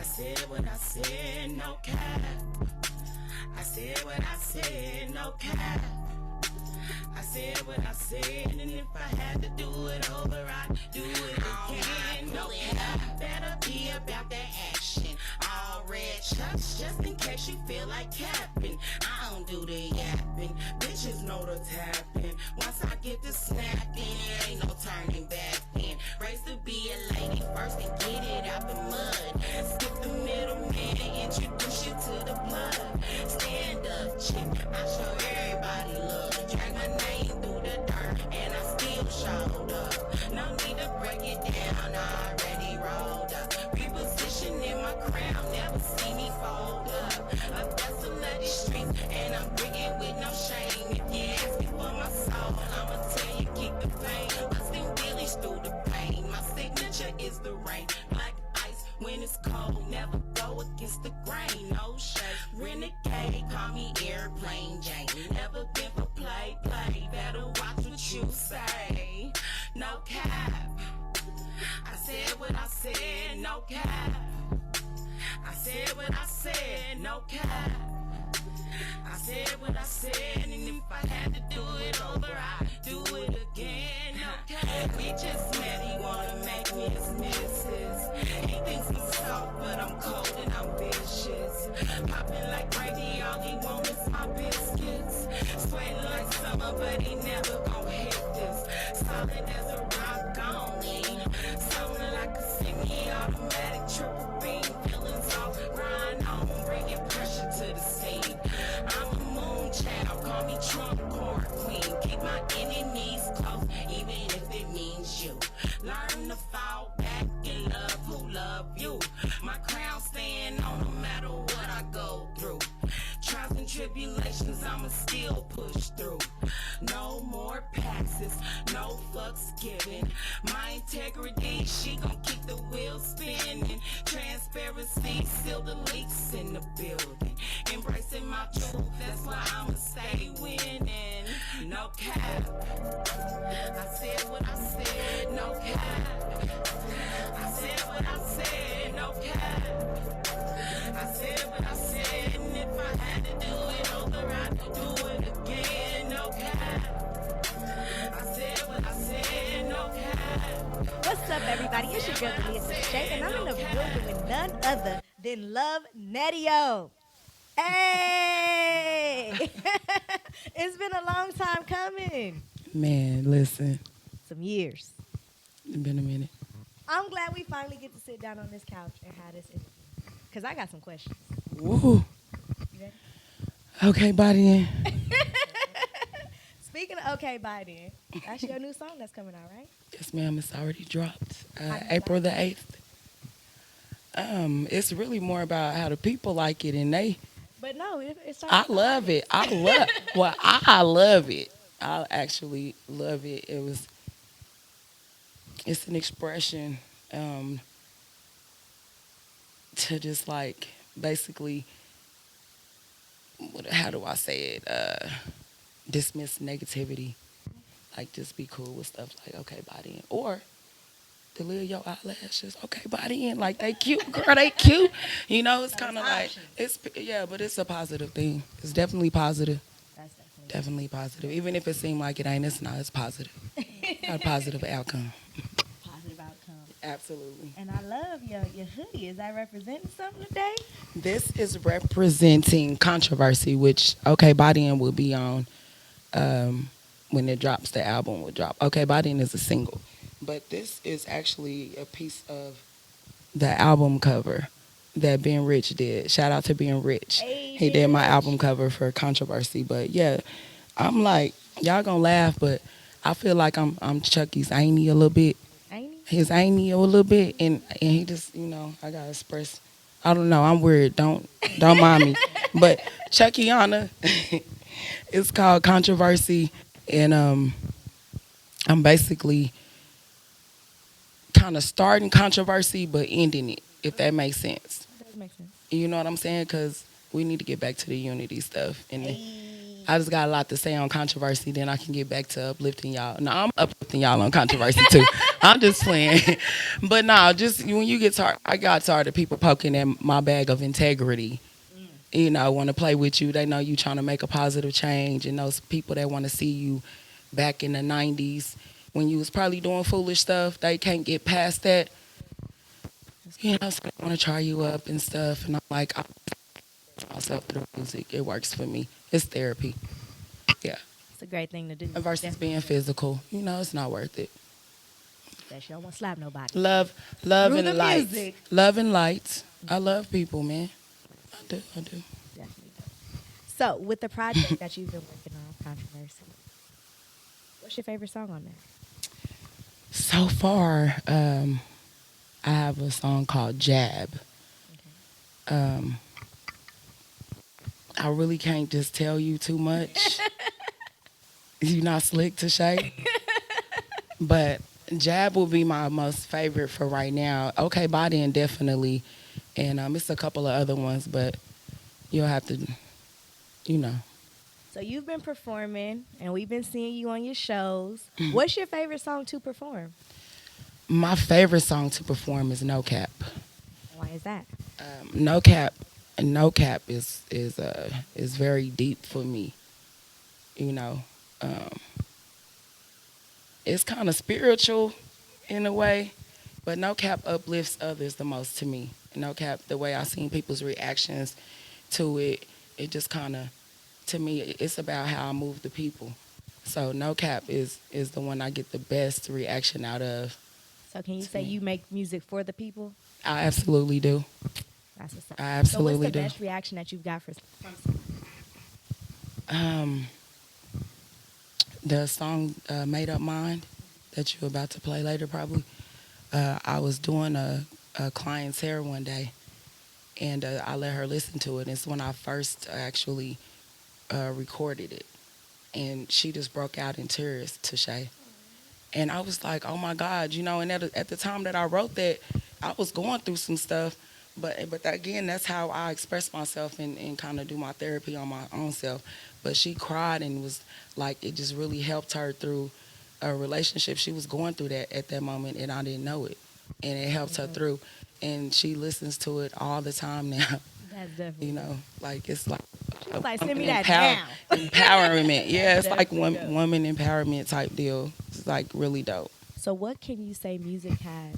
said what I said, no cap. I said what I said, no cap. I said what I said, and if I had to do it over, I'd do it again. No cap, better be about that action. All red chucks, just in case you feel like capping. I don't do the yapping, bitches know the tapping. Once I get the snapping, it ain't no turning back in. Race to be a lady first and get it out the mud. Skip the middleman and introduce you to the blood. Stand up, chick, I show everybody love. Drag my name through the dirt, and I still showed up. No need to break it down, I already rolled up. Reposition in my crown, never see me fold up. A vessel of these streets, and I'm bringing with no shame. If you ask me for my soul, I'ma tell you keep the pain. Bust them wheelies through the pain. My signature is the rain. Black ice when it's cold, never go against the grain. No shade. Renegade, call me Airplane Jane. Never been for play. Better watch what you say. No cap. I said what I said, no cap. I said what I said, no cap. I said what I said, and if I had to do it over, I'd do it again. No cap. We just met, he wanna make me his missus. He thinks I'm soft, but I'm cold and I'm vicious. Popping like gravy, all he want is my biscuits. Sweating like summer, but he never gon' hit this. Solid as a rock on me. Something like a semi-automatic triple beam. Feelings all grind on, bringing pressure to the scene. I'm a moon child, call me Trump Court Queen. Keep my enemies close, even if it means you. Learn to fall back and love who love you. My crown staying on no matter what I go through. Trials and tribulations, I'ma still push through. No more passes, no fucks given. My integrity, she gon' keep the wheel spinning. Transparency, seal the leaks in the building. Embracing my truth, that's why I'ma stay winning. No cap. I said what I said, no cap. I said what I said, no cap. I said what I said, and if I had to do it over, I'd do it again. No cap. I said what I said, no cap. What's up, everybody? It's your girl, Deleah, Tishay, and I'm in the building with none other than Luv Nedio. Hey! It's been a long time coming. Man, listen, Some years. it's been a minute. I'm glad we finally get to sit down on this couch and have this interview. Because I got some questions. Woo. You ready? Okay, body in. Speaking of Okay Bye Then, that's your new song that's coming out, right? Yes, ma'am, it's already dropped. How you April the like 8th. It's really more about how the people like it, and But no, it's I love it. I love it. I actually love it. It's an expression to just like basically, how do I say it? Dismiss negativity. Like just be cool with stuff like okay, body in. Or Deleah your eyelashes. Okay, body in. Like they cute, girl. They cute. You know, it's kind of like but it's a positive thing. It's definitely positive. That's Definitely positive. Even if it seemed like it ain't, it's not. It's positive. Got a positive outcome. positive outcome. Absolutely. And I love your hoodie. Is that representing something today? This is representing controversy, which okay, body in will be on when it drops. The album will drop. Okay, body in is a single. But this is actually a piece of the album cover that Ben Rich did. Shout out to Ben Rich. Hey, He did my album cover for Controversy. But yeah, I'm like, y'all gonna laugh, but I feel like I'm Chucky's Amy a little bit. Ain't His Amy a little bit, and he just, I gotta express. I don't know. I'm weird. Don't mind me. But Chuckyana, it's called Controversy, and I'm basically kind of starting controversy, but ending it, if that makes sense. That does make sense. You know what I'm saying? Because we need to get back to the unity stuff. And I just got a lot to say on controversy. Then I can get back to uplifting y'all. No, I'm uplifting y'all on controversy too. I'm just playing, but no, just when you get tired, I got tired of people poking at my bag of integrity. You know, want to play with you. They know you trying to make a positive change, and those people that want to see you back in the '90s when you was probably doing foolish stuff, they can't get past that. You know, so they want to try you up and stuff, and I'm like, I myself through music. It works for me. It's therapy. Yeah. It's a great thing to do. Versus being physical. You know, it's not worth it. That you don't want to slap nobody. Love Through and the lights. music. Love and lights. I love people, man. I do. Definitely. So, with the project that you've been working on, Controversy, what's your favorite song on there? So far, I have a song called Jab. Okay. I really can't just tell you too much. You're not slick, Tishay. But Jab will be my most favorite for right now. Okay, Body Indefinitely. And it's a couple of other ones, but you'll have to, you know. So you've been performing, and we've been seeing you on your shows. What's your favorite song to perform? My favorite song to perform is No Cap. Why is that? No Cap is very deep for me. You know, it's kind of spiritual in a way, but No Cap uplifts others the most to me. No Cap, the way I seen people's reactions to it, it just kind of, to me, it's about how I move the people. So No Cap is the one I get the best reaction out of. So can you say you make music for the people? I absolutely do. That's what's up. I absolutely so what's the do. best reaction that you've got from someone? The song Made Up Mind that you're about to play later probably. I was doing a client's hair one day, and I let her listen to it. It's when I first actually recorded it, and she just broke out in tears, Tishay. And I was like, oh my God, you know, and at the time that I wrote that, I was going through some stuff, but again, that's how I express myself and kind of do my therapy on my own self. But she cried and was like, it just really helped her through a relationship. She was going through that at that moment, and I didn't know it. And it helped her through. And she listens to it all the time now. That's definitely. You know, like it's like, She was like, send me that now. empowerment. Yeah, it's like Definitely dope. woman empowerment type deal. It's like really dope. So what can you say music has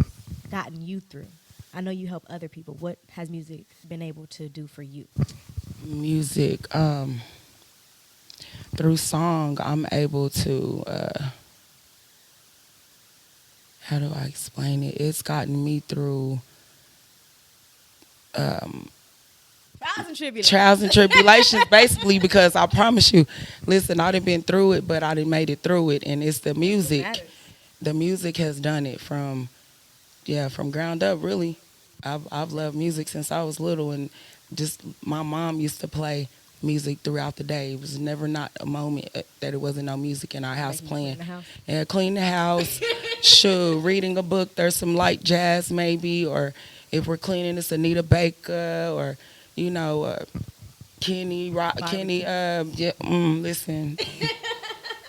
gotten you through? I know you help other people. What has music been able to do for you? Music, through song, I'm able to, how do I explain it? It's gotten me through trials and tribulations, basically, because I promise you, listen, I done been through it, but I done made it through it, and it's the music. The music has done it from ground up, really. I've loved music since I was little, and just my mom used to play music throughout the day. It was never not a moment that it wasn't no music in our house playing. And clean the house, sure, reading a book. There's some light jazz maybe, or if we're cleaning, it's Anita Baker, or you know, listen.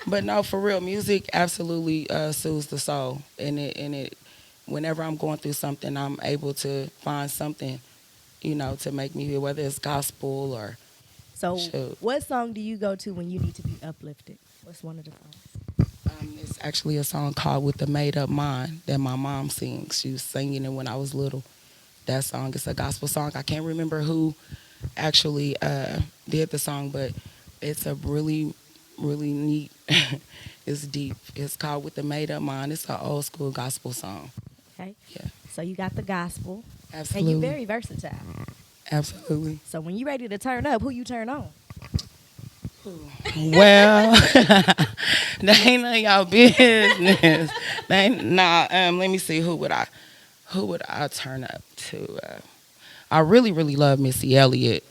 But no, for real, music absolutely soothes the soul, and it. Whenever I'm going through something, I'm able to find something, you know, to make me feel, whether it's gospel or. So, what song do you go to when you need to be uplifted? What's one of the songs? It's actually a song called "With the Made Up Mind" that my mom sings. She was singing it when I was little. That song is a gospel song. I can't remember who actually did the song, but it's a really, really neat. It's deep. It's called "With the Made Up Mind." It's an old school gospel song. Okay. Yeah. So you got the gospel. Absolutely. And you're very versatile. Absolutely. So when you're ready to turn up, who you turn on? Well, that ain't none of y'all business. Let me see, who would I turn up to? I really, really love Missy Elliott.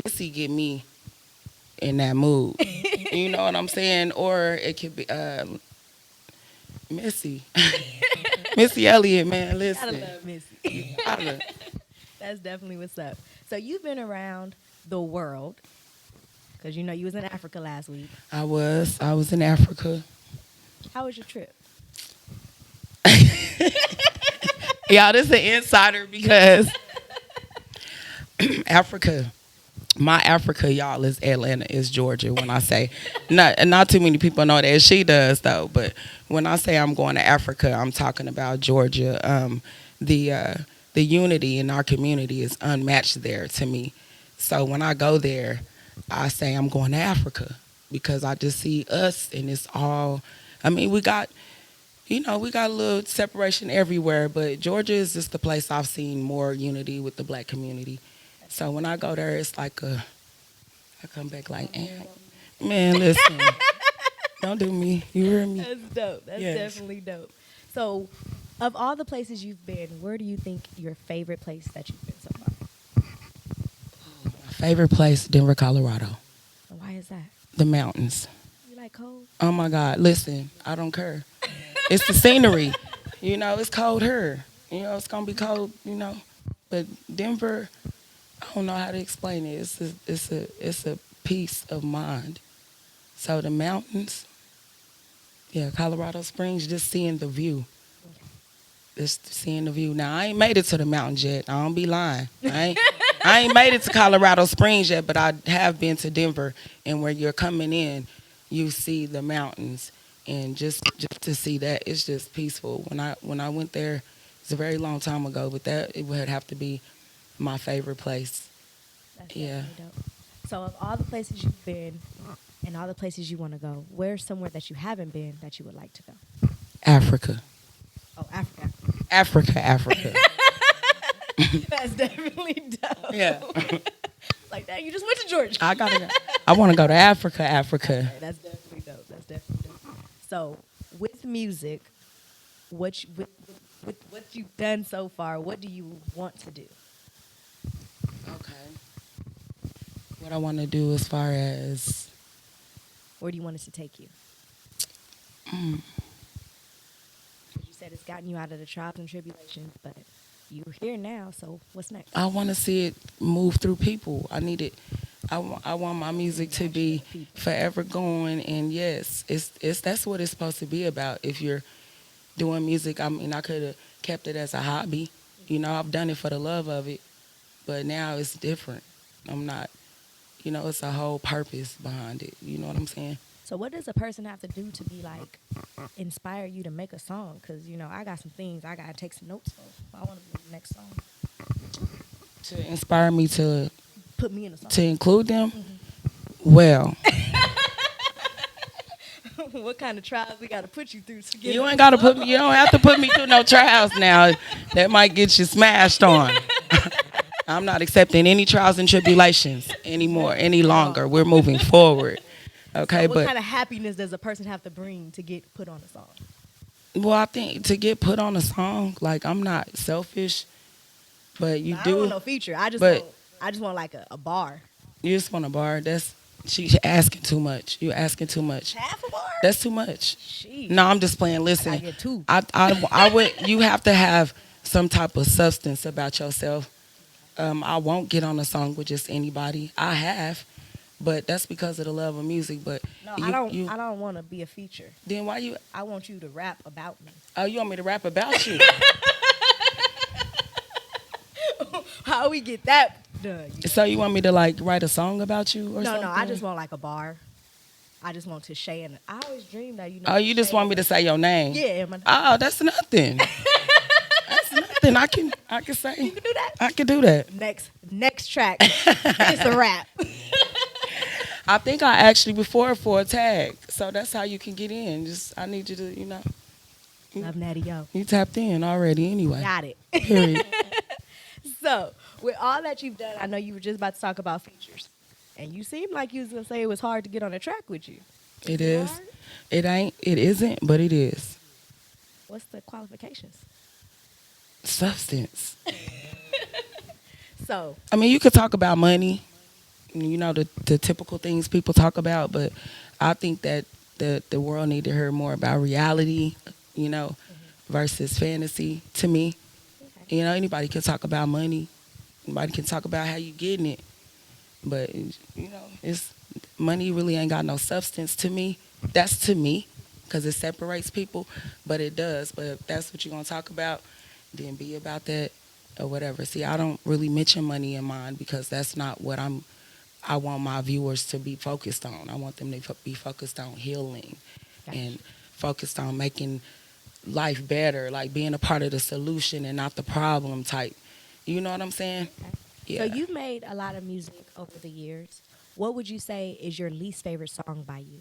Missy get me in that mood. You know what I'm saying? Or it could be Missy. Missy Elliott, man, listen. Gotta love Missy. That's definitely what's up. So you've been around the world, Because you know you was in Africa last week. I was in Africa. How was your trip? Y'all, this is an insider because Africa, my Africa, y'all, is Atlanta, is Georgia. When I say, not too many people know that. She does though. But when I say I'm going to Africa, I'm talking about Georgia. The unity in our community is unmatched there to me. So when I go there, I say I'm going to Africa because I just see us, and it's all. I mean, we got a little separation everywhere, but Georgia is just the place I've seen more unity with the black community. So when I go there, it's like I come back like, man, listen, don't do me. You hear me? That's dope. That's definitely dope. So, of all the places you've been, where do you think your favorite place that you've been so far? My favorite place, Denver, Colorado. Why is that? The mountains. You like cold? Oh my God, listen, I don't care. It's the scenery. It's cold here. It's gonna be cold. But Denver, I don't know how to explain it. It's a peace of mind. So the mountains, Colorado Springs, just seeing the view. Just seeing the view. Now I ain't made it to the mountains yet. I don't be lying. I ain't made it to Colorado Springs yet, but I have been to Denver, and where you're coming in, you see the mountains. And just to see that, it's just peaceful. When I went there, it's a very long time ago, but it would have to be my favorite place. That's definitely dope. So of all the places you've been and all the places you want to go, where's somewhere that you haven't been that you would like to go? Africa. Oh, Africa. Africa. That's definitely dope. Yeah. Like that, you just went to Georgia. I want to go to Africa. Okay, that's definitely dope. So, with music, with what you've done so far, what do you want to do? Okay. What I want to do as far as... Where do you want us to take you? You said it's gotten you out of the trials and tribulations, but you're here now, so what's next? I want to see it move through people. I need it. I want my music to be forever going, and yes, that's what it's supposed to be about. If you're doing music, I mean, I could have kept it as a hobby. I've done it for the love of it, but now it's different. I'm not, it's a whole purpose behind it. You know what I'm saying? So what does a person have to do to be like, inspire you to make a song? Because, I got some things I got to take some notes for. I want to make the next song. To inspire me to... Put me in a song. To include them? Mm-hmm. Well... What kind of trials we got to put you through to get... You ain't got to put me... You don't have to put me through no trials now. That might get you smashed on. I'm not accepting any trials and tribulations anymore, any longer. We're moving forward. Okay, so what kind of happiness does a person have to bring to get put on a song? Well, I think to get put on a song, like, I'm not selfish, but you do. I don't want no feature. I just want like a bar. You just want a bar? She's asking too much. You're asking too much. Half a bar? That's too much. Jeez. No, I'm just playing. Listen, I get two. I would. You have to have some type of substance about yourself. I won't get on a song with just anybody. I have. But that's because of the love of music. But no, I don't want to be a feature. Then why you? I want you to rap about me. Oh, you want me to rap about you? How we get that done? So you want me to like write a song about you or something? No, I just want like a bar. I just want Tishay, and I always dream that Oh, you just want me to say your name? Yeah. Oh, that's nothing. That's nothing. I can say. You can do that. I can do that. Next track. It's a rap. I think I asked you before for a tag, so that's how you can get in. I need you to, Luv Nedio. You tapped in already anyway. Got it. Period. So, with all that you've done, I know you were just about to talk about features, and you seemed like you was gonna say it was hard to get on a track with you. It is. It ain't. It isn't, but it is. What's the qualifications? Substance. So. I mean, you could talk about money. The typical things people talk about, but I think that the world need to hear more about reality, versus fantasy. To me, anybody can talk about money, anybody can talk about how you getting it, but it's money really ain't got no substance to me. That's to me, because it separates people, but it does. But if that's what you're gonna talk about, then be about that or whatever. See, I don't really mention money in mine because that's not what I want my viewers to be focused on. I want them to be focused on healing Gotcha. and focused on making life better, like being a part of the solution and not the problem type. You know what I'm saying? Okay. Yeah. So you've made a lot of music over the years. What would you say is your least favorite song by you?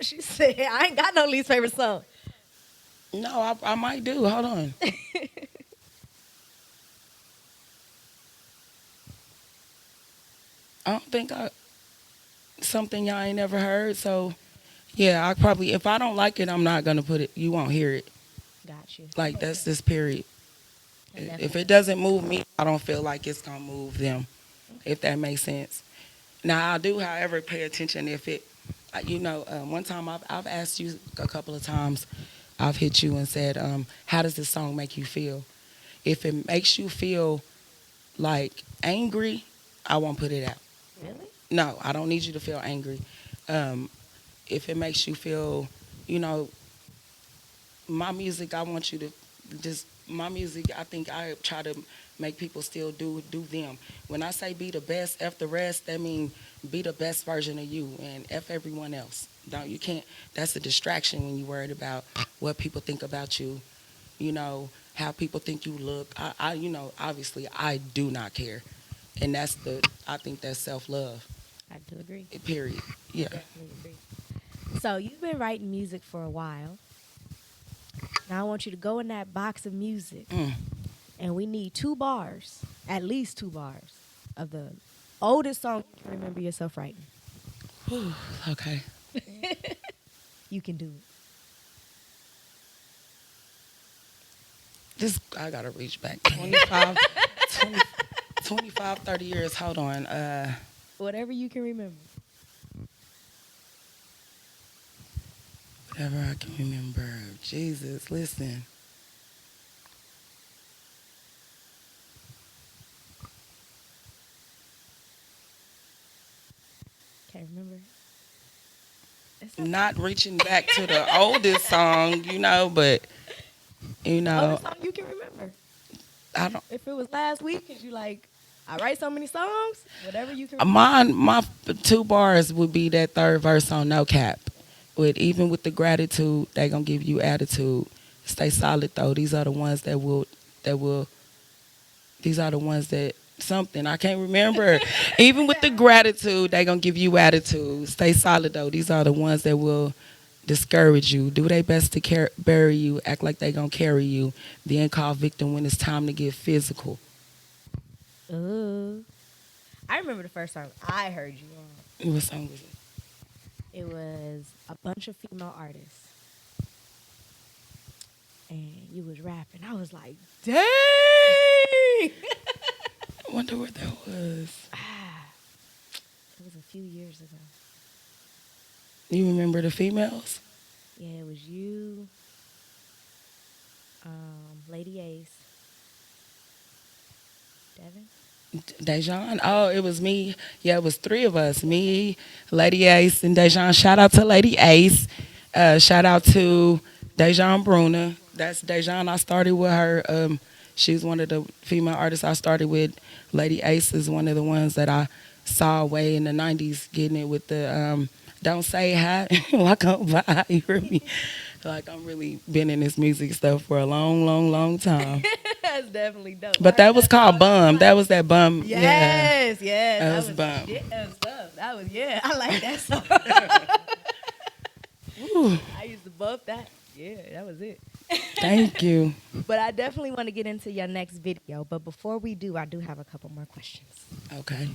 She said, I ain't got no least favorite song. No, I might do. Hold on. I don't think something y'all ain't never heard. So yeah, I probably, if I don't like it, I'm not gonna put it. You won't hear it. Got you. Like that's this period. If Definitely. it doesn't move me, I don't feel like it's gonna move them. If that makes sense. Now I do, however, pay attention if it. One time I've asked you a couple of times. I've hit you and said, "How does this song make you feel?" If it makes you feel like angry, I won't put it out. Really? No, I don't need you to feel angry. Um, if it makes you feel, you know, my music, I want you to just my music. I think I try to make people still do them. When I say be the best, f the rest, that means be the best version of you and f everyone else. Don't you can't. That's a distraction when you're worried about what people think about you. You know how people think you look. Obviously I do not care, and I think that's self love. I do agree. Period. I Yeah. definitely agree. So you've been writing music for a while. Now I want you to go in that box of music, Mm. and we need 2 bars, at least 2 bars, of the oldest song you can remember yourself writing. Whew. Okay. You can do it. I gotta reach back 20, 25, 30 years. Hold on. Whatever you can remember. Whatever I can remember. Jesus, listen. Can't remember. Not reaching back to the oldest song, but Oldest song you can remember. I don't. If it was last week, cause you like, I write so many songs. Whatever you can. My 2 bars would be that third verse on No Cap. Even with the gratitude, they gonna give you attitude. Stay solid though. These are the ones that will. These are the ones that something I can't remember. Even with the gratitude, they gonna give you attitude. Stay solid though. These are the ones that will discourage you. Do their best to bury you. Act like they gonna carry you. Then call victim when it's time to get physical. Ooh. I remember the first time I heard you on. What song was it? It was a bunch of female artists, and you was rapping. I was like, dang. I wonder what that was. It was a few years ago. You remember the females? Yeah, it was you, Lady Ace, Devin. Dejan? Oh, it was me. Yeah, it was 3 of us. Me, Lady Ace, and Dejan. Shout out to Lady Ace. Shout out to Dejan Bruna. That's Dejan. I started with her. She's one of the female artists I started with. Lady Ace is one of the ones that I saw way in the 90s getting it with the Don't Say Hi, Walk On By. You hear me? Like, I'm really been in this music stuff for a long, long, long time. That's definitely dope. But that was called Bum. That was that Bum. Yes, yes. That was Bum. Shit, that was dope. That was, yeah, I like that song. I used to bump that. Yeah, that was it. Thank you. But I definitely want to get into your next video. But before we do, I do have a couple more questions. Okay.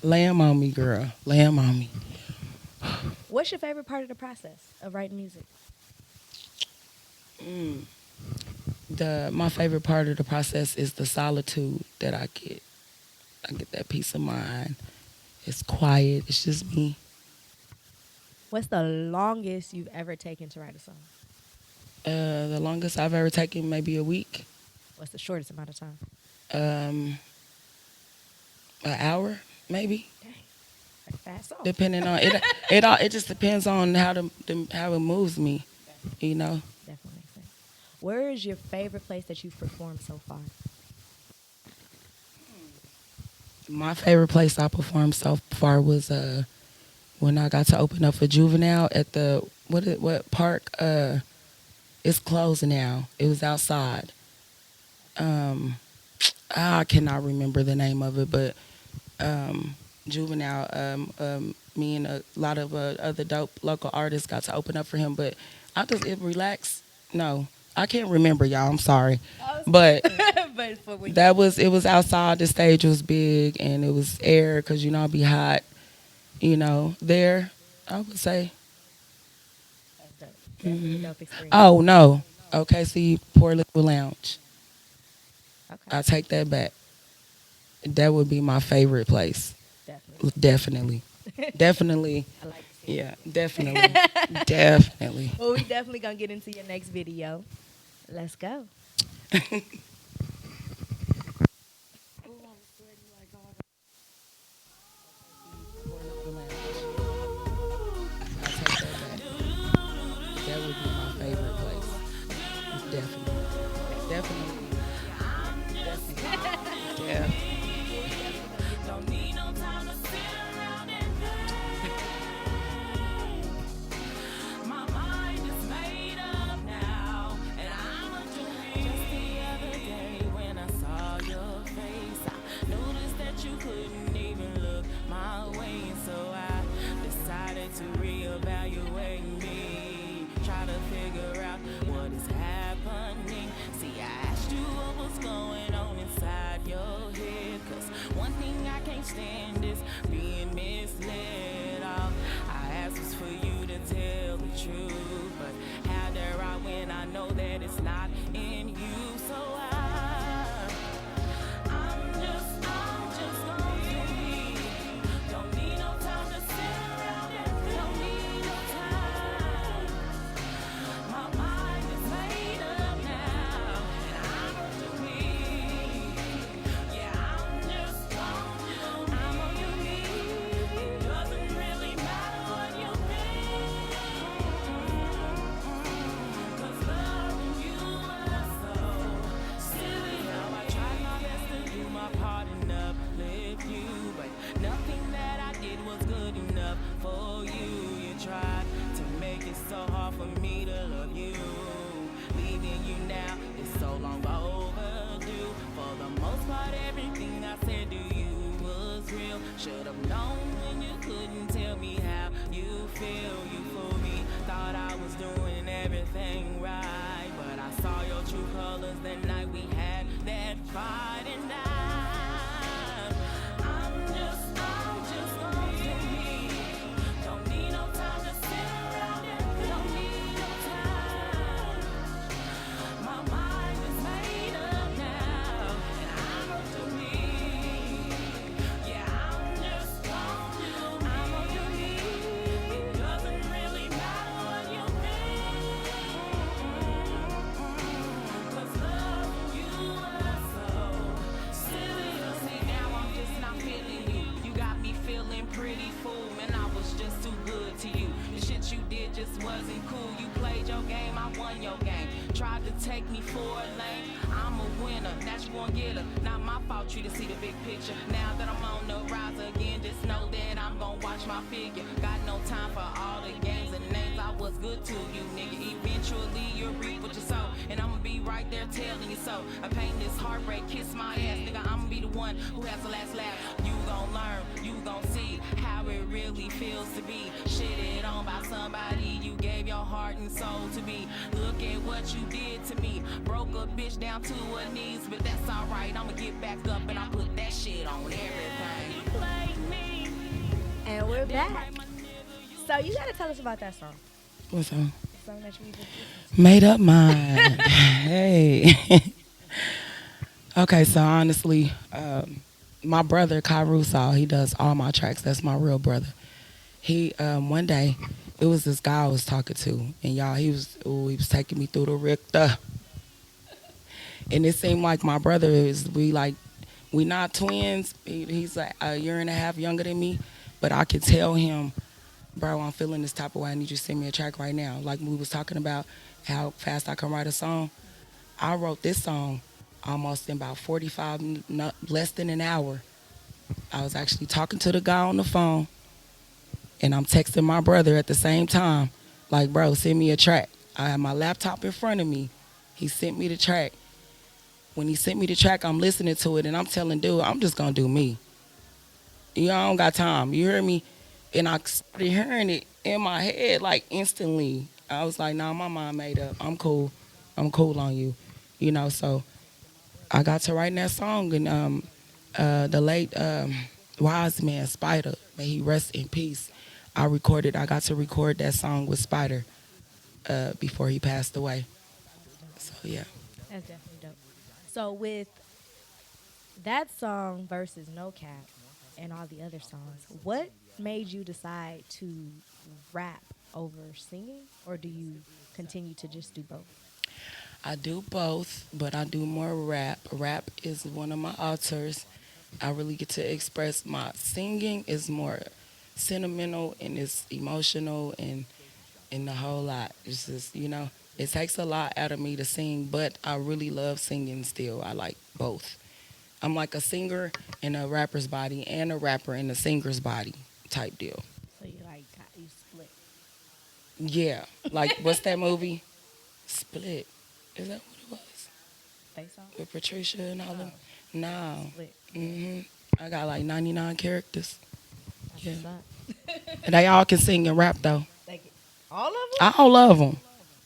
Lay 'em on me, girl. Lay 'em on me. What's your favorite part of the process of writing music? My favorite part of the process is the solitude that I get. I get that peace of mind. It's quiet. It's just me. What's the longest you've ever taken to write a song? The longest I've ever taken, maybe a week. What's the shortest amount of time? An hour, maybe, Dang, that's a fast song. depending on it. It just depends on how it moves me, you know. Definitely makes sense. Where is your favorite place that you've performed so far? My favorite place I performed so far was when I got to open up for Juvenile at the what park? It's closed now. It was outside. Um, I cannot remember the name of it, but Juvenile. Me and a lot of other dope local artists got to open up for him. But I just it relaxed. No, I can't remember, y'all. I'm sorry, but But for when it was outside. The stage was big and it was air because you know it'd be hot. You know there. I would say. that's dope. Definitely a dope experience. Oh no. Okay, see, Poor Little Lounge. Okay, I take that back. That would be my favorite place. definitely. Definitely. Definitely. I like to see Yeah, definitely. Definitely. Well, we definitely gonna get into your next video. Let's go. I take that back. That would be my favorite place. Definitely. Definitely. Definitely. Yeah. Don't need no time to sit around and think. My mind is made up now, and I'ma do me. Just the other day when I saw your face, I noticed that you couldn't even look my way, so I decided to reevaluate me. Try to figure out what is happening. See, I asked you what was going on inside your head, 'cause one thing I can't stand is being misled. All I asked was for you to tell the truth, but how dare I when I know that it's not in you? So I'm just gonna do me. Don't need no time to sit around and don't need no time. My mind is made up now, and I'ma do me. Yeah, I'm on your knees. It doesn't really matter what you think, 'cause loving you was so silly. How I tried my best to do my part and uplift you, but nothing that I did was good enough for you. You tried to make it so hard for me to love you. Leaving you now is so long overdue. For the most part, everything I said to you was real. Should've known when you couldn't tell me how you feel. You fooled me, thought I was doing everything right, but I saw your true colors that night we had that fight, and I'm just gonna do me. Don't need no time to sit around and don't need no time. My mind is made up now, and I'ma do me. Yeah, I'm on your knees. It doesn't really matter what you think, 'cause loving you was so silly. See, now I'm just not feeling you. You got me feeling pretty full, man. I was just too good to you. The shit you did just wasn't cool. You played your game, I won your game. Tried to take me for a lane. I'm a winner, now you gon' get her. Not my fault you to see the big picture. Now that I'm on the rise again, just know that I'm gon' watch my figure. Got no time for all the games and names. I was good to you, nigga. Eventually you'll reap what you sow, and I'ma be right there telling you so. I paint this heartbreak, kiss my ass, nigga. I'ma be the one who has the last laugh. You gon' learn, you gon' see how it really feels to be shitted on by somebody you gave your heart and soul to be. Look at what you did to me. Broke a bitch down to her knees, but that's alright. I'ma get back up and I put that shit on everything. You played me. And we're back. So you gotta tell us about that song. What song? The song that you just Made Up Mind. Hey. Okay, so honestly, my brother Kai Rusal, he does all my tracks. That's my real brother. He one day, it was this guy I was talking to, and y'all, he was taking me through the Richter, and it seemed like my brother We not twins. He's like a year and a half younger than me, but I could tell him, bro, I'm feeling this type of way. I need you to send me a track right now. Like we was talking about how fast I can write a song. I wrote this song almost in about 45, less than an hour. I was actually talking to the guy on the phone, and I'm texting my brother at the same time. Like, bro, send me a track. I had my laptop in front of me. He sent me the track. When he sent me the track, I'm listening to it, and I'm telling dude, I'm just gonna do me. You know, I don't got time. You hear me? And I started hearing it in my head like instantly. I was like, nah, my mind made up. I'm cool. I'm cool on you. You know, so I got to writing that song, and the late wise man Spider, may he rest in peace. I got to record that song with Spider before he passed away. So yeah. That's definitely dope. So with that song versus No Cap and all the other songs, what made you decide to rap over singing, or do you continue to just do both? I do both, but I do more rap. Rap is one of my altars. I really get to express my singing is more sentimental and it's emotional and the whole lot. It's just, you know, it takes a lot out of me to sing, but I really love singing still. I like both. I'm like a singer in a rapper's body and a rapper in a singer's body type deal. So you split. Yeah. Like, what's that movie? Split. Is that what it was? Face off? With Patricia and all them? No. Split. I got like 99 characters. That's Yeah. what's up. And they all can sing and rap though. Like, all of them? All of them.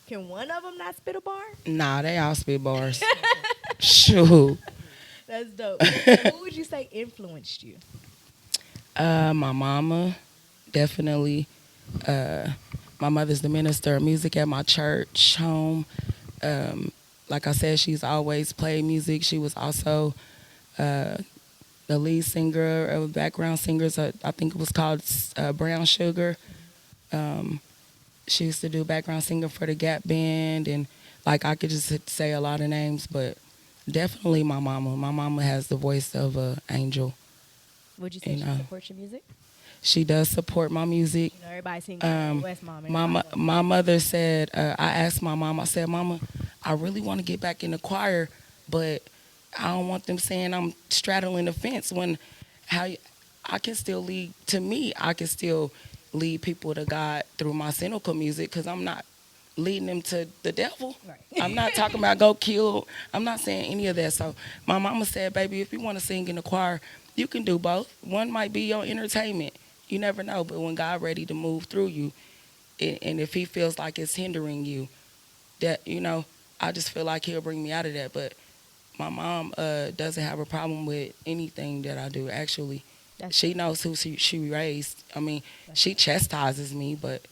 Can one of them not spit a bar? Nah, they all spit bars. Shoot. That's dope. Who would you say influenced you? My mama, definitely. My mother's the minister of music at my church home. Like I said, she's always played music. She was also the lead singer of background singers. I think it was called Brown Sugar. She used to do background singing for the Gap Band, and like I could just say a lot of names, but definitely my mama. My mama has the voice of an angel. Would you say she supports your music? She does support my music. You know, everybody sings West Mom. My mother said, I asked my mom, I said, Mama, I really want to get back in the choir, but I don't want them saying I'm straddling the fence when I can still lead, to me, I can still lead people to God through my cynical music because I'm not leading them to the devil. Right. I'm not talking about go kill. I'm not saying any of that. So my mama said, baby, if you want to sing in the choir, you can do both. One might be your entertainment. You never know. But when God ready to move through you, and if he feels like it's hindering you, that, you know, I just feel like he'll bring me out of that. But my mom doesn't have a problem with anything that I do, actually. She knows who she raised. I mean, she chastises me, but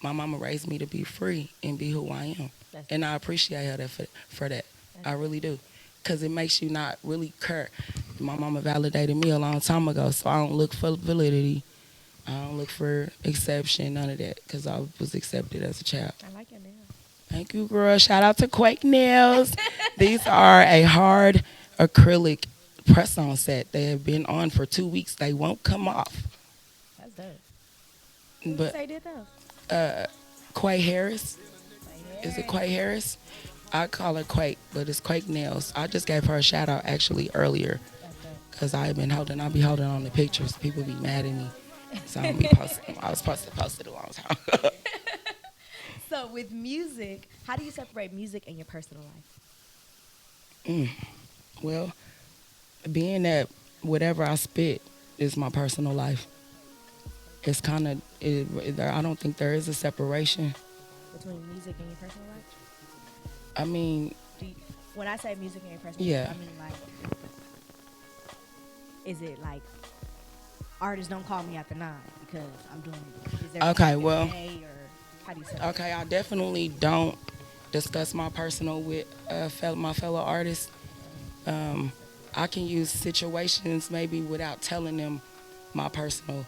my mama raised me to be free and be who I am. And I appreciate her for that. I really do. Because it makes you not really care. My mama validated me a long time ago, so I don't look for validity. I don't look for exception, none of that, because I was accepted as a child. I like your nails. Thank you, girl. Shout out to Quake Nails. These are a hard acrylic press-on set. They have been on for 2 weeks. They won't come off. That's dope. Who But say did those? Quake Harris. Is it Quake Harris? I call her Quake, but it's Quake Nails. I just gave her a shout out actually earlier because I'll be holding on the pictures. People be mad at me, so I don't be posting them. I was supposed to post it a long time ago. So with music, how do you separate music and your personal life? Well, being that whatever I spit is my personal life, it's kind of, I don't think there is a separation. Between music and your personal life? I mean, when I say music and your personal yeah. life, I mean like, is it like artists don't call me after 9 because I'm doing it? Is there Okay, well, or how do you say okay, I definitely don't discuss my personal with my fellow artists. I can use situations maybe without telling them my personal.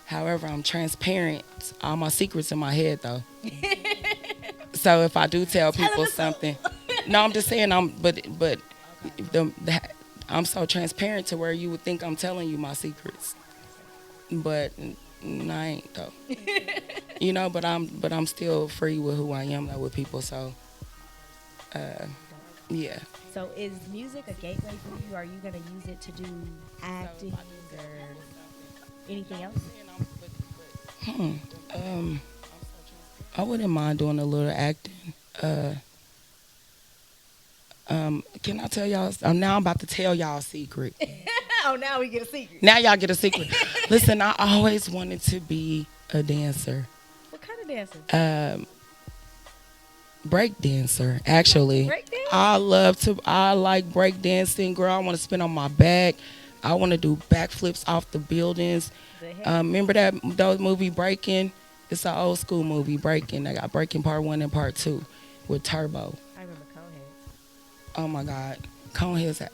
However, I'm transparent. All my secrets in my head though. So if I do tell people something, no, I'm just saying but I'm so transparent to where you would think I'm telling you my secrets, but I ain't though. But I'm still free with who I am, like with people. So yeah. So is music a gateway for you? Are you gonna use it to do acting or anything else? Hmm. I wouldn't mind doing a little acting. Can I tell y'all? I'm about to tell y'all a secret. Oh, now we get a secret. Now y'all get a secret. Listen, I always wanted to be a dancer. What kind of dancer? Break dancer, actually. Break dance? I like break dancing, girl. I want to spin on my back. I want to do backflips off the buildings. Remember those movie Breaking? It's an old school movie, Breaking. I got Breaking Part 1 and Part 2 with Turbo. I remember Coneheads. Oh my God. Coneheads.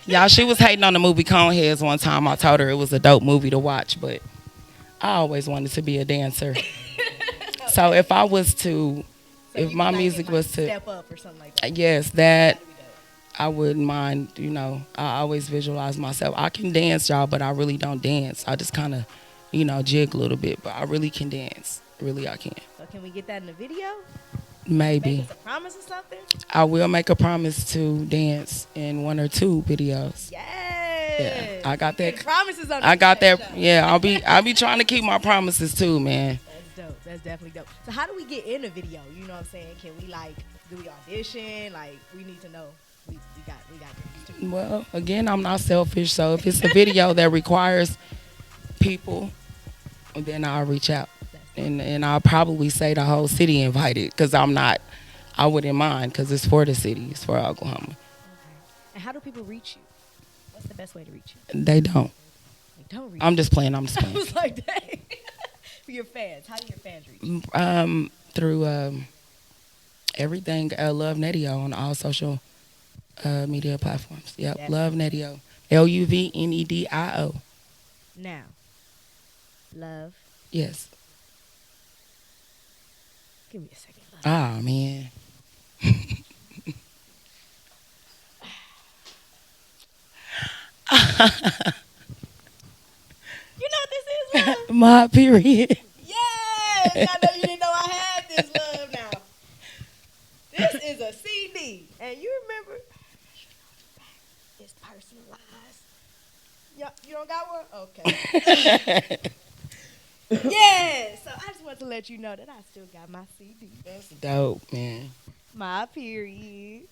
Y'all, she was hating on the movie Coneheads one time. I told her it was a dope movie to watch, but I always wanted to be a dancer. So if I was to, if my music was to step up or something like that. Yes, that I wouldn't mind. I always visualize myself. I can dance, y'all, but I really don't dance. I just kind of, jig a little bit, but I really can dance. Really, I can. So can we get that in the video? Maybe. Make us a promise or something? I will make a promise to dance in 1 or 2 videos. Yes. Yeah, I got that. Promises on I got that. show. Yeah, I'll be trying to keep my promises too, man. That's dope. That's definitely dope. So how do we get in a video? You know what I'm saying? Can we do we audition? We need to know. We got this too. Well, again, I'm not selfish, so if it's a video that requires people, then I'll reach out. And I'll probably say the whole city invited, because I wouldn't mind, because it's for the city. It's for Oklahoma. Okay. And how do people reach you? What's the best way to reach you? They don't. They don't reach I'm you. just playing. I was like, dang. For your fans, how do your fans reach you? Through everything, Luv Nedio on all social media platforms. Yep, Definitely. Luv Nedio. LUVNEDIO. Now, Love. Yes. Give me a second. Love. Ah, man. You know what this is, Love? My period. Yes! I know you didn't know I had this, Love, now. This is a CD. And you remember, it's personalized. You don't got one? Okay. Yeah. So I just want to let you know that I still got my CD. That's dope, man. My period.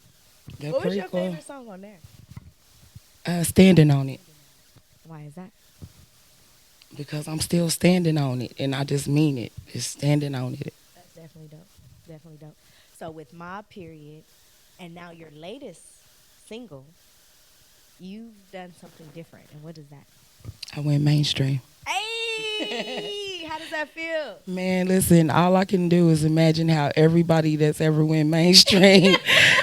That's What was pretty your cool. favorite song on there? Standing on it. Why is that? Because I'm still standing on it, and I just mean it. Just standing on it. That's definitely dope. Definitely dope. So with my period, and now your latest single, you've done something different. And what is that? I went mainstream. Hey, how does that feel? Man, listen, all I can do is imagine how everybody that's ever went mainstream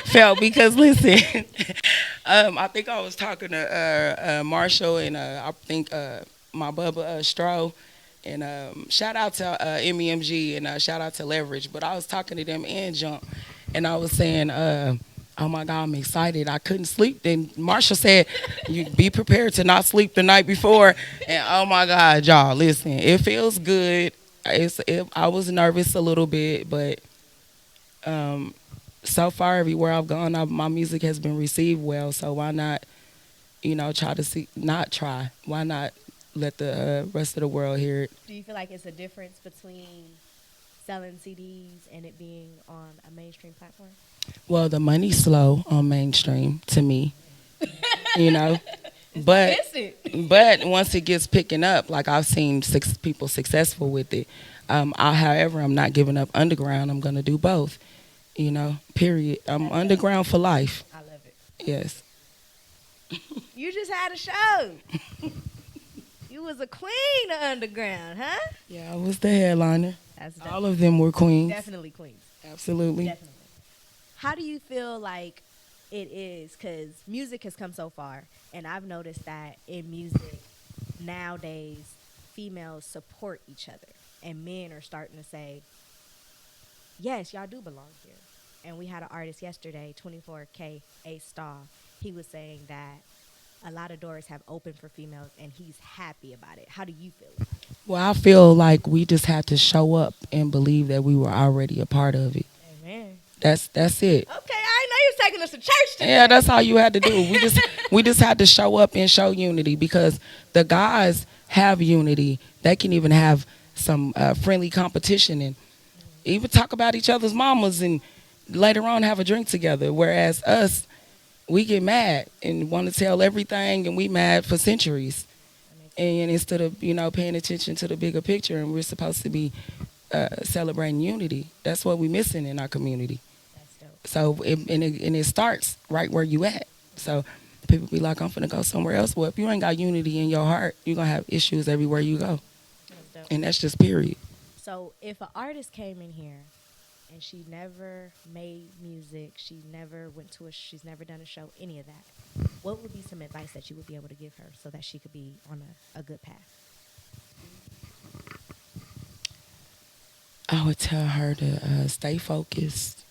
felt. Because, listen, I think I was talking to Marshall and I think my Bubba Stroh. And shout out to MEMG and shout out to Leverage. But I was talking to them and Jump. And I was saying, oh my God, I'm excited. I couldn't sleep. Then Marshall said, you be prepared to not sleep the night before. And oh my God, y'all, listen, it feels good. I was nervous a little bit, but so far everywhere I've gone, my music has been received well. So why not, try to see, not try. Why not let the rest of the world hear it? Do you feel like it's a difference between selling CDs and it being on a mainstream platform? Well, the money's slow on mainstream to me, but once it gets picking up, like I've seen 6 people successful with it. However, I'm not giving up underground. I'm gonna do both, period. I'm underground for life. I love it. Yes. You just had a show. You was a queen of underground, huh? Yeah, I was the headliner. That's All of them were queens. definitely queens. Absolutely. Definitely. How do you feel like it is? Because music has come so far, and I've noticed that in music nowadays, females support each other, and men are starting to say, yes, y'all do belong here. And we had an artist yesterday, 24K A Star, he was saying that a lot of doors have opened for females, and he's happy about it. How do you feel about it? Well, I feel like we just had to show up and believe that we were already a part of it. Amen. That's it. Okay, I know you was taking us to church today. Yeah, that's all you had to do. We just had to show up and show unity because the guys have unity. They can even have some friendly competition and even talk about each other's mamas and later on have a drink together. Whereas us, we get mad and want to tell everything and we mad for centuries. And instead of paying attention to the bigger picture, and we're supposed to be celebrating unity. That's what we're missing in our community. That's dope. So it starts right where you at. So people be like, I'm finna go somewhere else. Well, if you ain't got unity in your heart, you're gonna have issues everywhere you go, That's dope. and that's just period. So if an artist came in here and she never made music, she's never done a show, any of that, what would be some advice that you would be able to give her so that she could be on a good path? I would tell her to stay focused.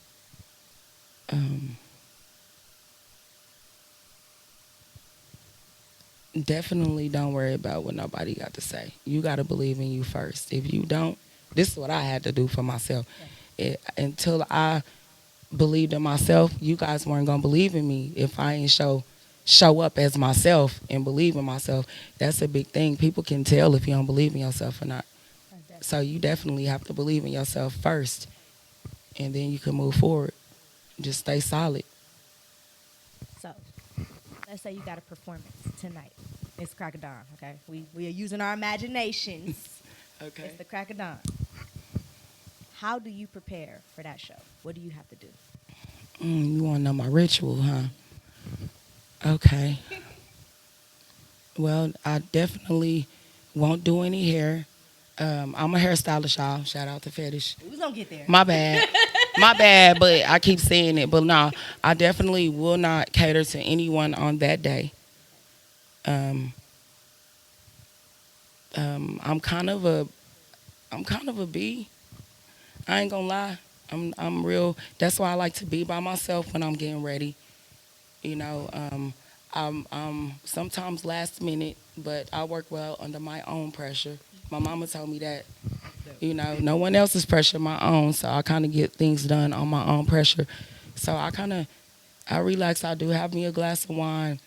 Definitely don't worry about what nobody got to say. You got to believe in you first. If you don't, this is what I had to do for myself. Until I believed in myself, you guys weren't gonna believe in me if I ain't show up as myself and believe in myself. That's a big thing. People can tell if you don't believe in yourself or not. So you definitely have to believe in yourself first, and then you can move forward. Just stay solid. So let's say you got a performance tonight. It's crack of dawn, okay? We are using our imaginations. Okay. It's the crack of dawn. How do you prepare for that show? What do you have to do? You want to know my ritual, huh? Okay. Well, I definitely won't do any hair. I'm a hairstylist, y'all. Shout out to Fetish. Who's gonna get there? My bad. My bad, but I keep saying it. But no, I definitely will not cater to anyone on that day. I'm kind of a bee. I ain't gonna lie. I'm real. That's why I like to be by myself when I'm getting ready. I'm sometimes last minute, but I work well under my own pressure. My mama told me that. No one else's pressure, my own. So I kind of get things done on my own pressure. So I relax. I do have me a glass of wine.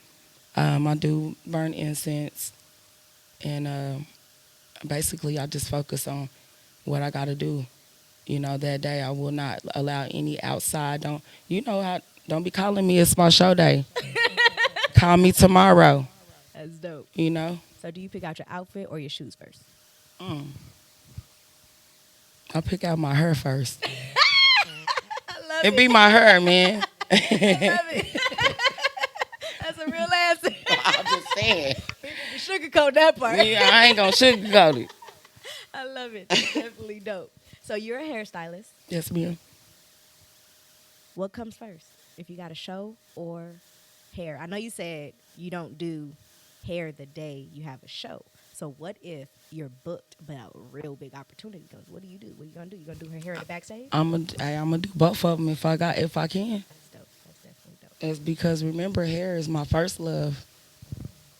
I do burn incense, and basically I just focus on what I got to do. That day I will not allow any outside. Don't be calling me. It's my show day. Call me tomorrow. That's dope. So do you pick out your outfit or your shoes first? I'll pick out my hair first. I love It be my hair, man. I love it. That's a real answer. I'm just saying. Sugarcoat that part. Yeah, I ain't gonna sugarcoat it. I love it. That's definitely dope. So you're a hairstylist. Yes, ma'am. What comes first? If you got a show or hair? I know you said you don't do hair the day you have a show. So what if you're booked but a real big opportunity goes? What do you do? What are you gonna do? You gonna do her hair in the backstage? I'm gonna do both of them if I can. That's dope. That's definitely dope. It's because remember, hair is my first love.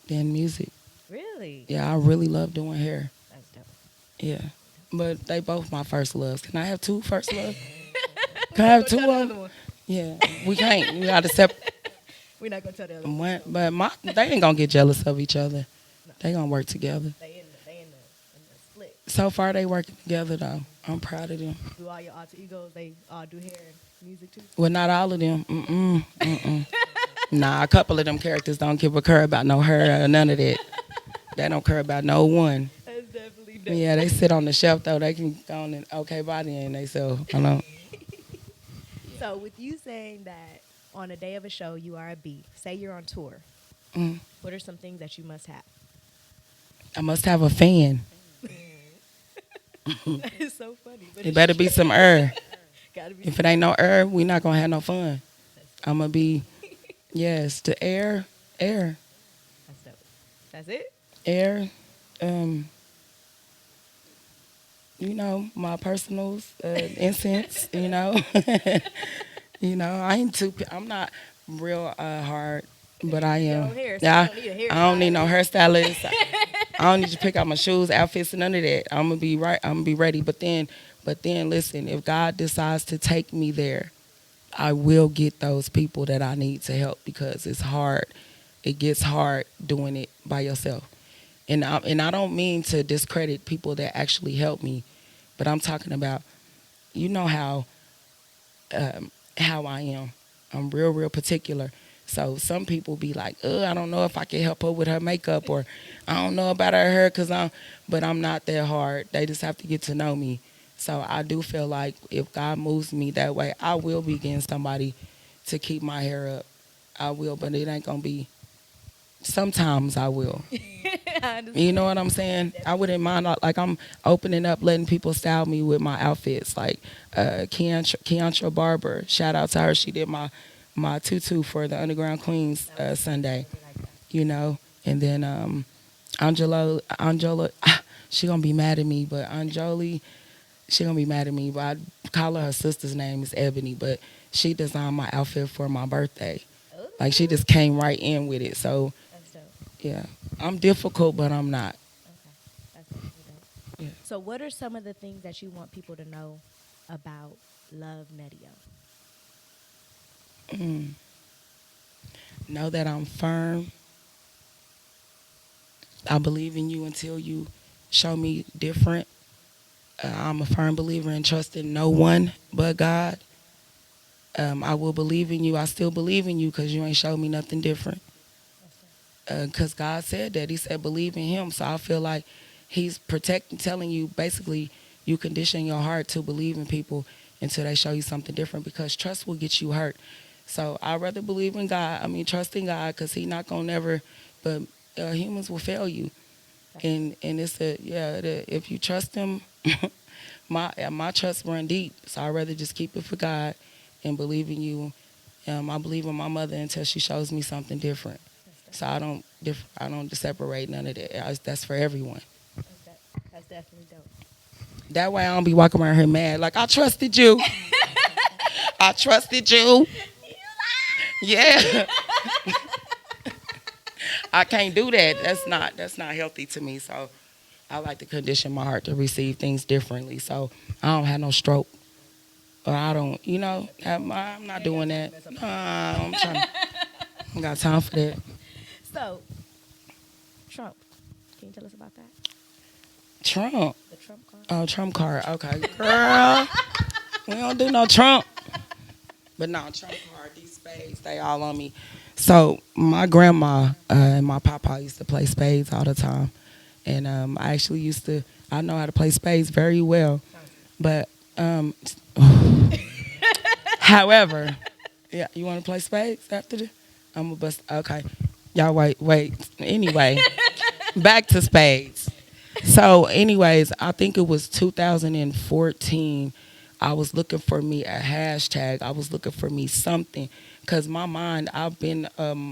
Then music. Really? Yeah, I really love doing hair. That's dope. Yeah, but they both my first loves. Can I have two first love? Can I have two of them? Yeah, we can't. We gotta separate. We're not gonna tell the other one. But they ain't gonna get jealous of each other. No. They gonna work together. They in the split. So far, they working together though. I'm proud of them. Do all your alter egos? They all do hair and music too? Well, not all of them. Nah, a couple of them characters don't give a care about no hair or none of that. They don't care about no one. That's definitely dope. Yeah, they sit on the shelf though. They can go on and okay body and they sell. I know. So with you saying that on a day of a show you are a B, say you're on tour, what are some things that you must have? I must have a fan. That is so funny. But It better be some air. Gotta be. If it ain't no air, we not gonna have no fun. I'm gonna be, yes, the air. That's dope. That's it? Air. My personals, incense. I'm not real hard but I Your am. own hair, so Yeah, you don't need a I don't need no hairstylist. hairstylist. I don't need to pick out my shoes, outfits, and none of that. I'm gonna be right. I'm gonna be ready. But then, listen. If God decides to take me there, I will get those people that I need to help because it's hard. It gets hard doing it by yourself. And I don't mean to discredit people that actually help me, but I'm talking about you know how I am. I'm real particular. So some people be like, I don't know if I can help her with her makeup, or I don't know about her hair, but I'm not that hard. They just have to get to know me. So I do feel like if God moves me that way, I will be getting somebody to keep my hair up. I will, but it ain't gonna be. Sometimes I will. I understand. You know what I'm saying? I wouldn't mind, like I'm opening up, letting people style me with my outfits. Like Keontra Barber, shout out to her. She did my tutu for the Underground Queens Sunday. You know, and then Angela, she gonna be mad at me, but Anjoli, she gonna be mad at me. But I call her sister's name is Ebony, but she designed my outfit for my birthday. Ooh, Like she just came right in with it. So that's dope. yeah, I'm difficult, but I'm not. Okay, that's definitely dope. Yeah. So, what are some of the things that you want people to know about Luv Nedio? Know that I'm firm. I believe in you until you show me different. I'm a firm believer in trusting no one but God. I will believe in you. I still believe in you because you ain't showed me nothing different. Because God said that. He said believe in him. So I feel like he's protecting, telling you basically you condition your heart to believe in people until they show you something different because trust will get you hurt. So I'd rather believe in God. I mean, trust in God because he not going to never, but humans will fail you. And it's if you trust him, my trust run deep. So I'd rather just keep it for God and believe in you. I believe in my mother until she shows me something different. So I don't separate none of that. That's for everyone. That's definitely dope. That way I don't be walking around here mad like I trusted you. I trusted you. Yeah. I can't do that. That's not healthy to me. So I like to condition my heart to receive things differently. So I don't have no stroke. Or I don't, I'm not doing that. Nah, I'm trying. I ain't got time for that. So, Trump. Can you tell us about that? Trump. The Trump card. Oh, Trump card. Okay, girl. We don't do no Trump. But no, Trump card. These spades, they all on me. So my grandma and my papa used to play spades all the time, and I actually I know how to play spades very well, but however, yeah, you want to play spades after this? I'm gonna bust. Okay, y'all wait. Anyway, back to spades. So, anyways, I think it was 2014. I was looking for me a hashtag. I was looking for me something, cause my mind. I've been a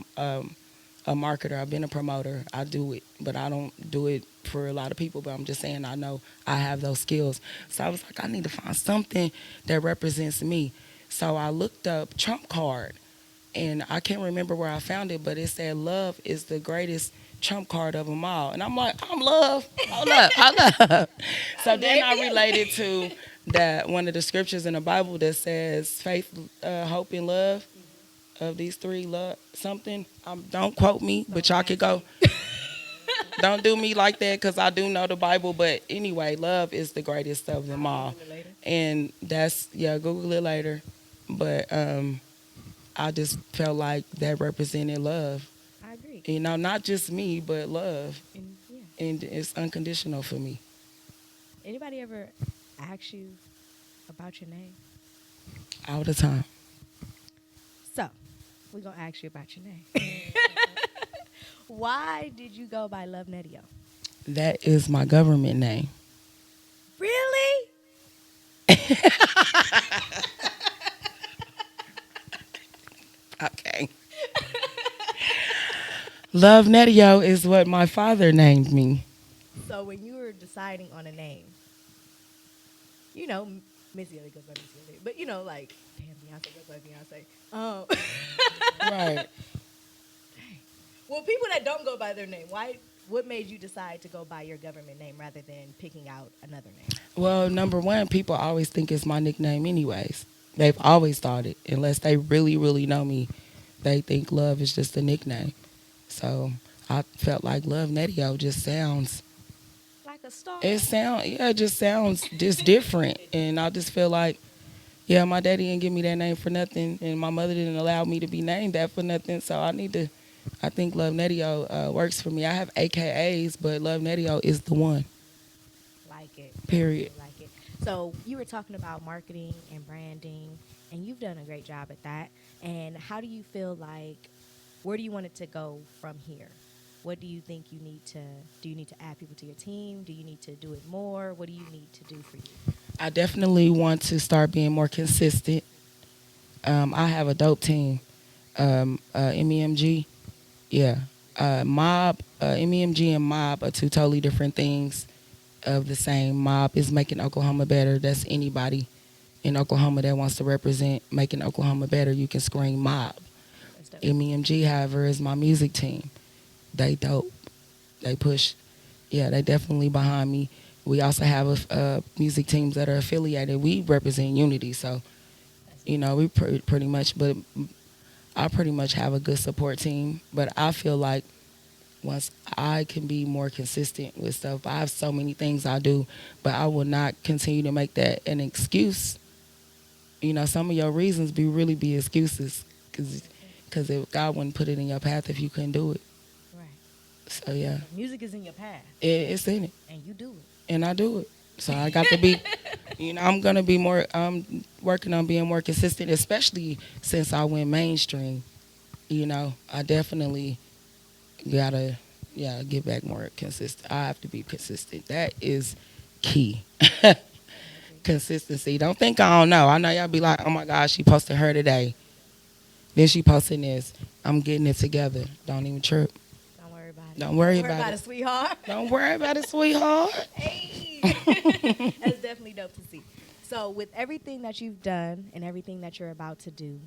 marketer. I've been a promoter. I do it, but I don't do it for a lot of people. But I'm just saying I know I have those skills. So I was like, I need to find something that represents me. So I looked up Trump card, and I can't remember where I found it, but it said love is the greatest Trump card of them all. And I'm like, I'm love. I love. So then I related to that one of the scriptures in the Bible that says faith, hope, and love. Of these three, love something. Don't quote me, but y'all could go. Don't do me like that because I do know the Bible. But anyway, love is the greatest of them all. And Google it later. But I just felt like that represented love. I agree. Not just me, but love. Yeah. And it's unconditional for me. Anybody ever ask you about your name? All the time. So, we're going to ask you about your name. Why did you go by Luv Nedio? That is my government name. Really? Okay. Luv Nedio is what my father named me. So when you were deciding on a name, Missy Elliott goes by Missy Elliott, but like, damn, Beyonce goes by Beyonce. Right. Well, people that don't go by their name, why? What made you decide to go by your government name rather than picking out another name? Well, number one, people always think it's my nickname anyways. They've always thought it. Unless they really, really know me, they think Love is just a nickname. So I felt like Luv Nedio just sounds, Like a star. it just sounds just different. And I just feel like, yeah, my daddy didn't give me that name for nothing, and my mother didn't allow me to be named that for nothing. So I think Luv Nedio works for me. I have AKAs, but Luv Nedio is the one. Like it. Period. Like it. So you were talking about marketing and branding, and you've done a great job at that. And how do you feel like, where do you want it to go from here? What do you think you need to, do you need to add people to your team? Do you need to do it more? What do you need to do for you? I definitely want to start being more consistent. I have a dope team. MEMG, yeah. Mob, MEMG and Mob are two totally different things of the same. Mob is making Oklahoma better. That's anybody in Oklahoma that wants to represent making Oklahoma better. You can scream Mob. That's dope. MEMG, however, is my music team. They dope. They push. Yeah, they definitely behind me. We also have music teams that are affiliated. We represent unity, so we pretty much. But I pretty much have a good support team. But I feel like once I can be more consistent with stuff, I have so many things I do, but I will not continue to make that an excuse. Some of your reasons really be excuses, because if God wouldn't put it in your path if you couldn't do it. Right. So yeah, Music is in your path, it's in it. and you do it. And I do it. So I got to be, I'm going to be more, I'm working on being more consistent, especially since I went mainstream. I definitely got to, get back more consistent. I have to be consistent. That is key. Consistency. Don't think I don't know. I know y'all be like, oh my gosh, she posted her today. Then she posting this. I'm getting it together. Don't even trip. Don't worry about it. Don't worry about it. Sweetheart. Don't worry about it, sweetheart. Hey. That's definitely dope to see. So with everything that you've done and everything that you're about to do,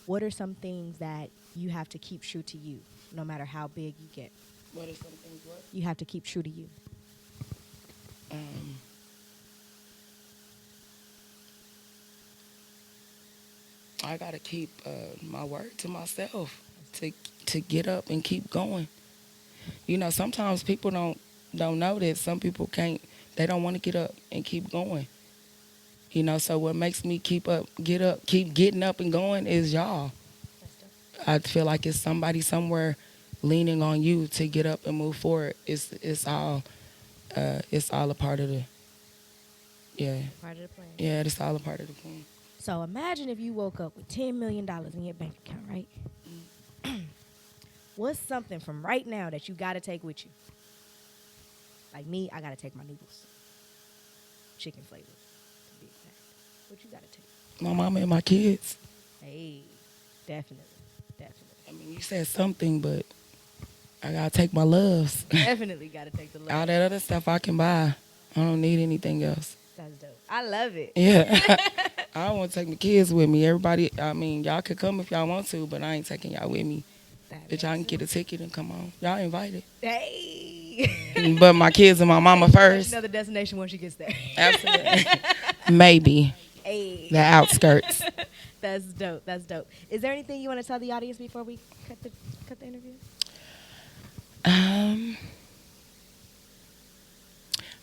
what are some things that you have to keep true to you, no matter how big you get? What are some things what? You have to keep true to you. I gotta keep my word to myself to get up and keep going. Sometimes people don't know that some people can't. They don't want to get up and keep going. So what makes me keep getting up and going is y'all. I feel like it's somebody somewhere leaning on you to get up and move forward. It's all a part of the Part of the plan. yeah. It's all a part of the plan. So imagine if you woke up with $10 million in your bank account, right? What's something from right now that you got to take with you? Like me, I got to take my noodles. Chicken flavor, to be exact. What you got to take? My mama and my kids. Hey, definitely. I mean, you said something, but I gotta take my loves. Definitely got to take the love. All that other stuff I can buy. I don't need anything else. That's dope. I love it. Yeah. I don't want to take my kids with me. Everybody, y'all could come if y'all want to, but I ain't taking y'all with me. But y'all can get a ticket and come on. Y'all invited. Hey. But my kids and my mama first. Another destination once she gets there. Absolutely. Maybe. Hey. The outskirts. That's dope. Is there anything you want to tell the audience before we cut the interview? I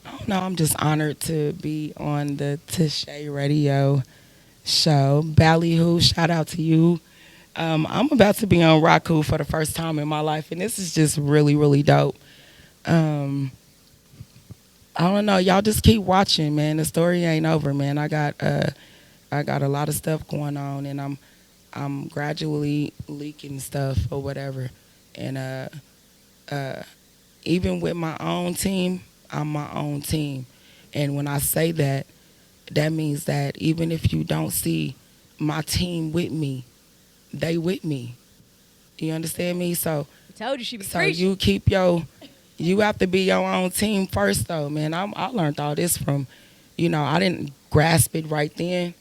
don't know. I'm just honored to be on the Tishay radio show. Ballyhoo, shout out to you. I'm about to be on Raku for the first time in my life, and this is just really, really dope. I don't know. Y'all just keep watching, man. The story ain't over, man. I got a lot of stuff going on, and I'm gradually leaking stuff or whatever. And even with my own team, I'm my own team. And when I say that, that means that even if you don't see my team with me, they with me. You understand me? So I told you she was so preaching. you have to be your own team first, though, man. I learned all this from, I didn't grasp it right then,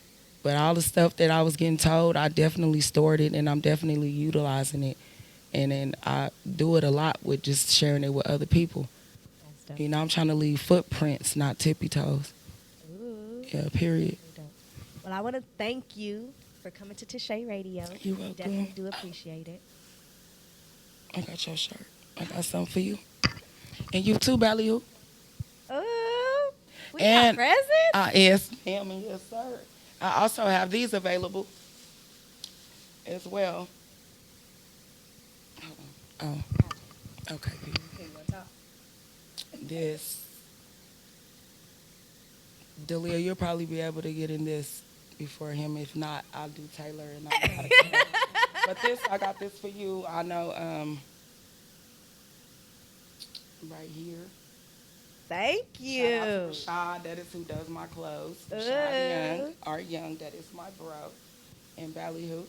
but all the stuff that I was getting told, I definitely stored it, and I'm definitely utilizing it. And then I do it a lot with just sharing it with other people. That's dope. You know, I'm trying to leave footprints, not tippy toes. Ooh. Yeah, period. Dope. Well, I want to thank you for coming to Tishay Radio. You're welcome. Definitely do appreciate it. I got your shirt. I got something for you. And you too, Ballyhoo. Ooh. We And got presents? yes, ma'am, and yes, sir. I also have these available as well. Oh, okay. Here, you want to talk? This. Deleah, you'll probably be able to get in this before him. If not, I'll do Taylor and I'll gotta come. But this, I got this for you. I know, right here. Thank you. Shout out to Rashad, that is who does my clothes. Rashad Young, Art Young, that is my bro. And Ballyhoo.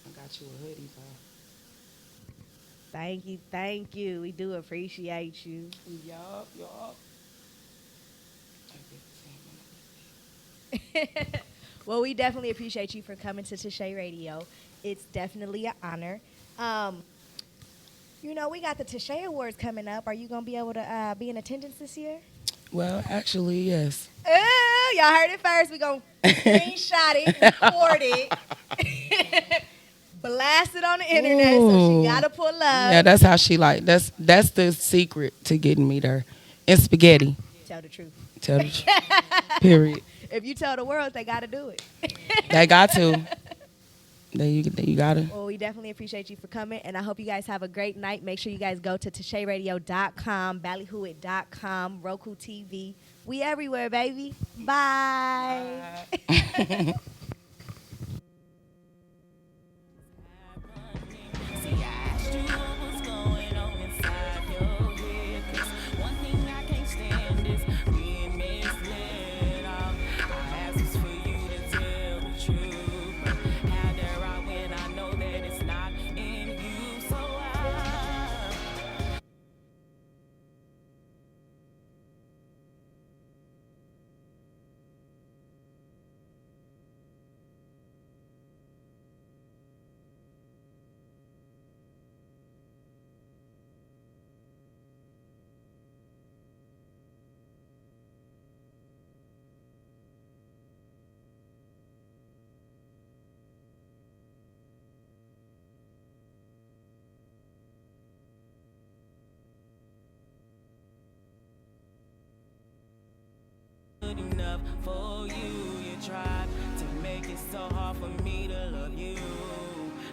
I got you a hoodie, bro. Thank you. We do appreciate you. Yup. Well, we definitely appreciate you for coming to Tishay Radio. It's definitely an honor. You know, we got the Tishay Awards coming up. Are you going to be able to be in attendance this year? Well, actually, yes. Y'all heard it first. We're going to screenshot it, record it, blast it on the internet, so she got to pull up. Yeah, that's how she like. That's the secret to getting me there. And spaghetti. Tell the truth. Tell the truth. Period. If you tell the world, they got to do it. They got to. You got to. Well, we definitely appreciate you for coming, and I hope you guys have a great night. Make sure you guys go to TishayRadio.com, Ballyhooit.com, Roku TV. We everywhere, baby. Bye. Bye. Enough for you, you tried to make it so hard for me to love you.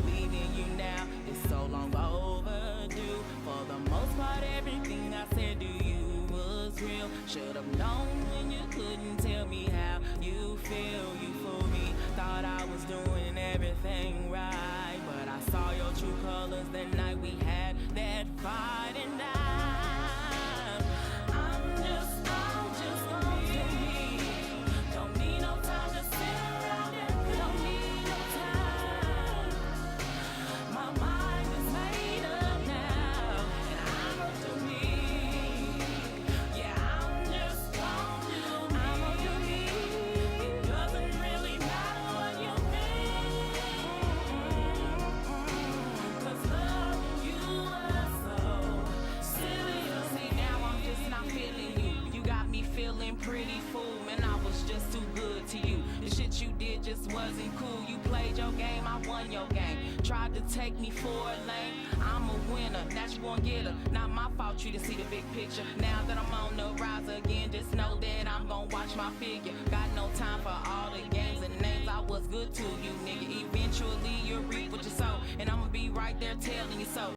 Leaving you now is so long overdue. For the most part, everything I said to you was real. Should've known when you couldn't tell me how you feel. You fooled me, thought I was doing everything right, but I saw your true colors that night we had that fight, and I'm just gonna do me. Don't need no time to sit around and don't need no time. My mind is made up now, and I'ma do me. Yeah, I'm just gonna do me. It doesn't really matter what you think, 'cause loving you was so silly. See, now I'm just not feeling you. You got me feeling pretty full, man. I was just too good to you. The shit you did just wasn't cool. You played your game, I won your game. Tried to take me for a lane. I'm a winner, now you gon' get her. Not my fault you to see the big picture. Now that I'm on the rise again, just know that I'm gon' watch my figure. Got no time for all the games and names. I was good to you, nigga. Eventually you'll reap what you sow, and I'ma be right there telling you so.